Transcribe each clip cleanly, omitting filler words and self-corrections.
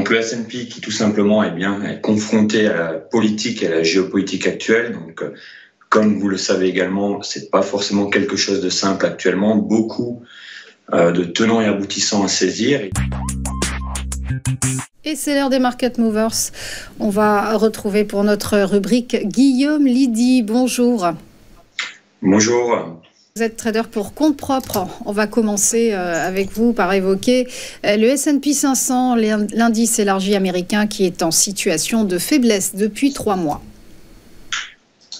Donc le S&P qui tout simplement est confronté à la politique et à la géopolitique actuelle. Donc comme vous le savez également, c'est pas forcément quelque chose de simple actuellement. Beaucoup de tenants et aboutissants à saisir. Et c'est l'heure des Market Movers. On va retrouver pour notre rubrique Guillaume Lydie. Bonjour. Bonjour. Vous êtes trader pour compte propre. On va commencer avec vous par évoquer le S&P 500, l'indice élargi américain qui est en situation de faiblesse depuis 3 mois.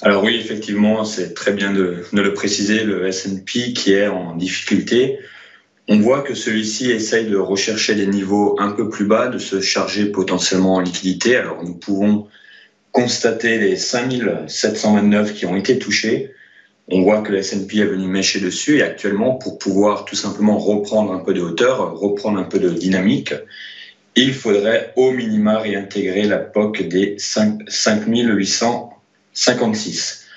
Alors oui, effectivement, c'est très bien de le préciser, le S&P qui est en difficulté. On voit que celui-ci essaye de rechercher des niveaux un peu plus bas, de se charger potentiellement en liquidité. Alors nous pouvons constater les 5729 qui ont été touchés. On voit que le S&P est venu mècher dessus et actuellement, pour pouvoir tout simplement reprendre un peu de hauteur, reprendre un peu de dynamique, il faudrait au minima réintégrer la POC des 5856.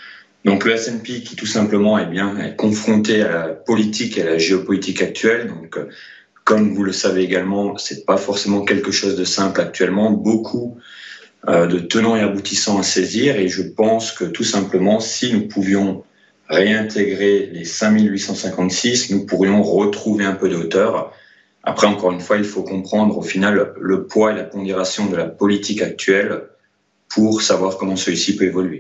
Donc le S&P qui tout simplement est confronté à la politique et à la géopolitique actuelle. Donc comme vous le savez également, c'est pas forcément quelque chose de simple actuellement. Beaucoup de tenants et aboutissants à saisir et je pense que tout simplement, si nous pouvions réintégrer les 5856, nous pourrions retrouver un peu de hauteur. Après, encore une fois, il faut comprendre au final le poids et la pondération de la politique actuelle pour savoir comment celui-ci peut évoluer.